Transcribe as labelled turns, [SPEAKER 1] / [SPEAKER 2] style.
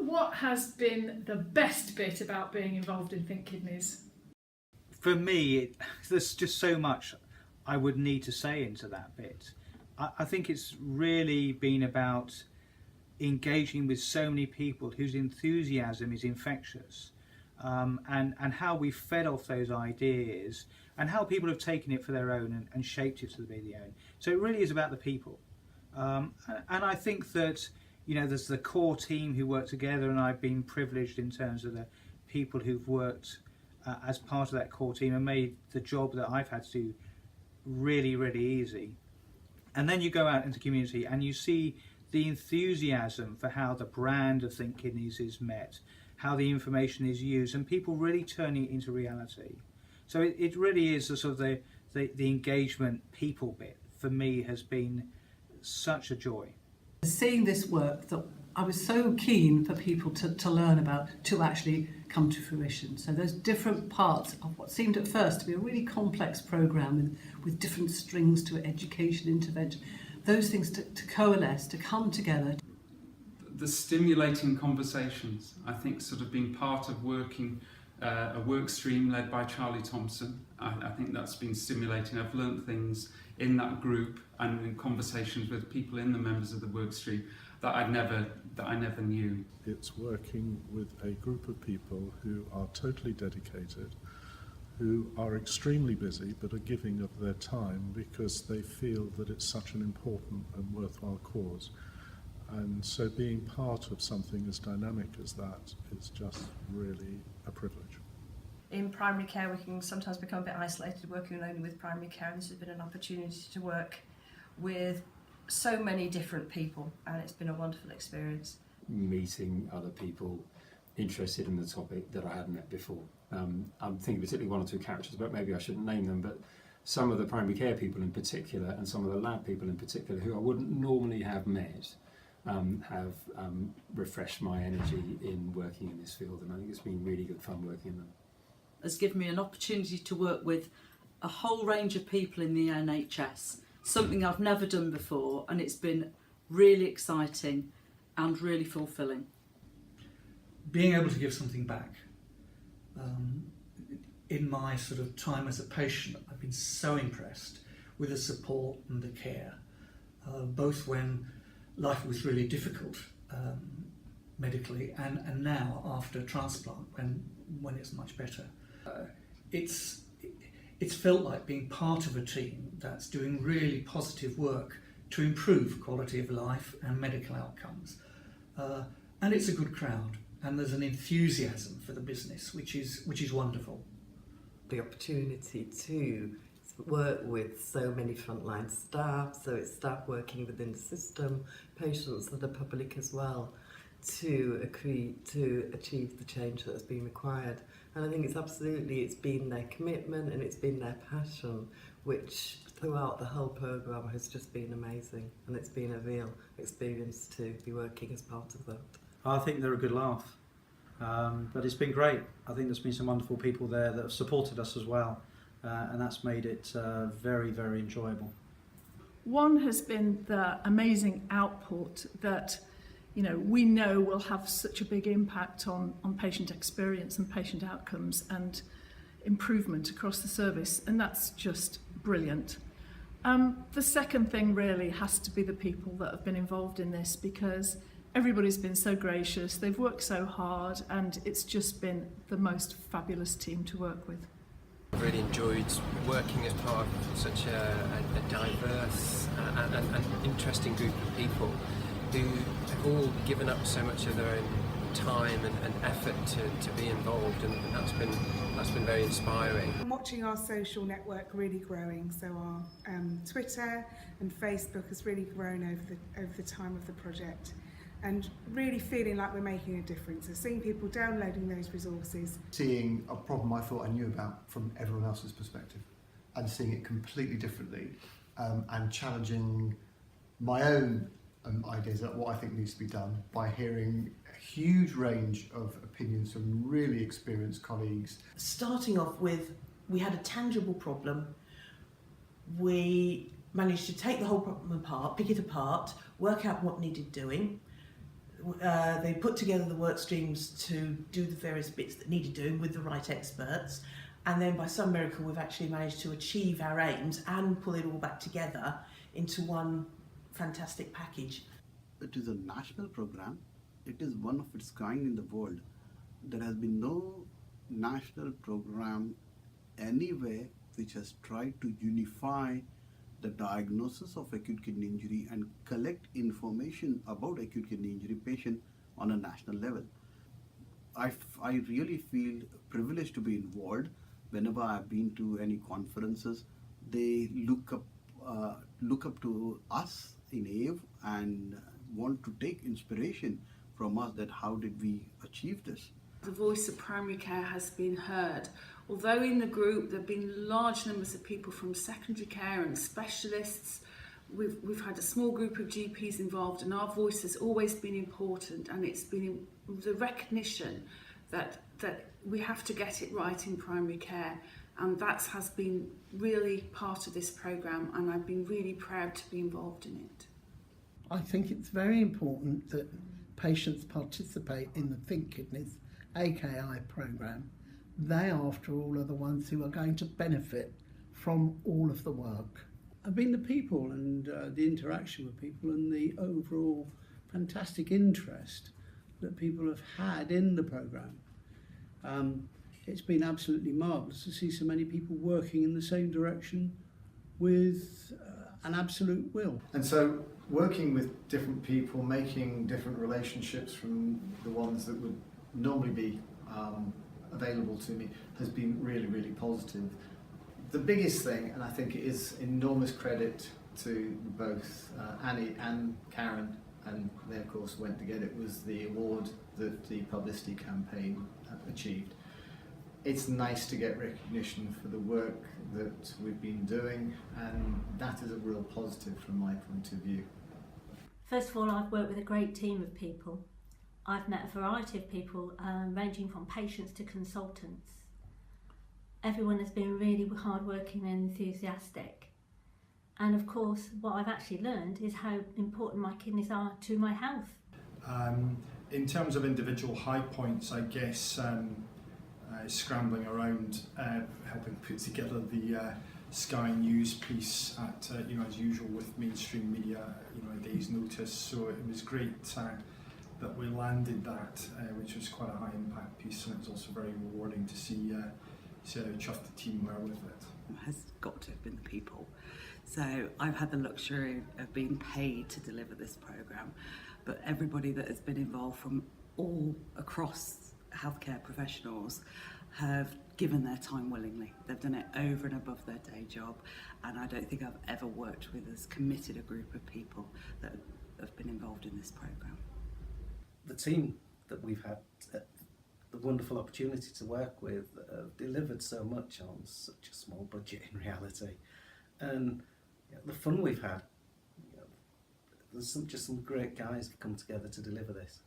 [SPEAKER 1] what has been the best bit about being involved in Think Kidneys?
[SPEAKER 2] For me, there's just so much I would need to say into that bit. I think it's really been about engaging with so many people whose enthusiasm is infectious, and how we fed off those ideas and how people have taken it for their own and shaped it to be their own. So it really is about the people. And I think that, you know, there's the core team who work together, and I've been privileged in terms of the people who've worked as part of that core team and made the job that I've had to do really, really easy. And then you go out into the community and you see the enthusiasm for how the brand of Think Kidneys is met, how the information is used, and people really turning it into reality. So it really is the sort of the engagement people bit for me has been such a joy.
[SPEAKER 3] Seeing this work that I was so keen for people to learn about to actually come to fruition. So those different parts of what seemed at first to be a really complex programme with different strings to it, education, intervention, those things to coalesce, to come together.
[SPEAKER 4] The stimulating conversations, I think, sort of being part of working a work stream led by Charlie Thompson. I think that's been stimulating. I've learnt things in that group and in conversations with people in the members of the work stream that I never knew.
[SPEAKER 5] It's working with a group of people who are totally dedicated, who are extremely busy but are giving of their time because they feel that it's such an important and worthwhile cause. And so being part of something as dynamic as that is just really a privilege.
[SPEAKER 6] In primary care we can sometimes become a bit isolated working only with primary care, and this has been an opportunity to work with so many different people, and it's been a wonderful experience.
[SPEAKER 7] Meeting other people interested in the topic that I hadn't met before. I'm thinking particularly one or two characters, but maybe I shouldn't name them, but some of the primary care people in particular and some of the lab people in particular who I wouldn't normally have met have refreshed my energy in working in this field, and I think it's been really good fun working in them.
[SPEAKER 8] Has given me an opportunity to work with a whole range of people in the NHS, something I've never done before, and it's been really exciting and really fulfilling.
[SPEAKER 9] Being able to give something back. In my sort of time as a patient, I've been so impressed with the support and the care, both when life was really difficult medically and now after transplant when it's much better. It's felt like being part of a team that's doing really positive work to improve quality of life and medical outcomes. And it's a good crowd, and there's an enthusiasm for the business, which is wonderful.
[SPEAKER 10] The opportunity to work with so many frontline staff, so it's staff working within the system, patients and the public as well, to achieve the change that has been required. And I think it's been their commitment and it's been their passion, which throughout the whole programme has just been amazing, and it's been a real experience to be working as part of that.
[SPEAKER 11] I think they're a good laugh, but it's been great. I think there's been some wonderful people there that have supported us as well, and that's made it very, very enjoyable.
[SPEAKER 1] One has been the amazing output that we know will have such a big impact on patient experience and patient outcomes and improvement across the service, and that's just brilliant. The second thing really has to be the people that have been involved in this, because everybody's been so gracious, they've worked so hard, and it's just been the most fabulous team to work with.
[SPEAKER 12] I've really enjoyed working as part of such a diverse and interesting group of people who have all given up so much of their own time and effort to be involved, and that's been very inspiring.
[SPEAKER 13] I'm watching our social network really growing, so our Twitter and Facebook has really grown over the time of the project, and really feeling like we're making a difference. So seeing people downloading those resources.
[SPEAKER 14] Seeing a problem I thought I knew about from everyone else's perspective and seeing it completely differently, and challenging my own ideas about what I think needs to be done by hearing a huge range of opinions from really experienced colleagues.
[SPEAKER 15] Starting off with, we had a tangible problem. We managed to take the whole problem apart, pick it apart, work out what needed doing. They put together the work streams to do the various bits that needed doing with the right experts, and then by some miracle we've actually managed to achieve our aims and pull it all back together into one fantastic package.
[SPEAKER 16] It is a national program. It is one of its kind in the world. There has been no national program anywhere which has tried to unify the diagnosis of acute kidney injury and collect information about acute kidney injury patient on a national level. I really feel privileged to be involved. Whenever I've been to any conferences, they look up to us in AVE and want to take inspiration from us that how did we achieve this.
[SPEAKER 17] The voice of primary care has been heard. Although in the group there have been large numbers of people from secondary care and specialists, we've had a small group of GPs involved, and our voice has always been important, and it's been the recognition that we have to get it right in primary care, and that has been really part of this programme, and I've been really proud to be involved in it.
[SPEAKER 18] I think it's very important that patients participate in the Think Kidneys AKI programme. They, after all, are the ones who are going to benefit from all of the work.
[SPEAKER 19] I mean, the people and the interaction with people and the overall fantastic interest that people have had in the programme. It's been absolutely marvellous to see so many people working in the same direction with an absolute will.
[SPEAKER 20] And so working with different people, making different relationships from the ones that would normally be available to me has been really, really positive. The biggest thing, and I think it is enormous credit to both Annie and Karen, and they of course went to get it, was the award that the publicity campaign achieved. It's nice to get recognition for the work that we've been doing, and that is a real positive from my point of view.
[SPEAKER 21] First of all, I've worked with a great team of people. I've met a variety of people, ranging from patients to consultants. Everyone has been really hardworking and enthusiastic. And of course, what I've actually learned is how important my kidneys are to my health.
[SPEAKER 22] In terms of individual high points, I guess scrambling around, helping put together the Sky News piece at, as usual with mainstream media, a day's notice. So it was great that we landed that, which was quite a high impact piece, and it was also very rewarding to see how chuffed the team were with it.
[SPEAKER 23] Has got to have been the people. So I've had the luxury of being paid to deliver this programme, but everybody that has been involved from all across healthcare professionals have given their time willingly. They've done it over and above their day job, and I don't think I've ever worked with as committed a group of people that have been involved in this programme.
[SPEAKER 11] The team that we've had the wonderful opportunity to work with delivered so much on such a small budget in reality, and the fun we've had. There's just some great guys have come together to deliver this.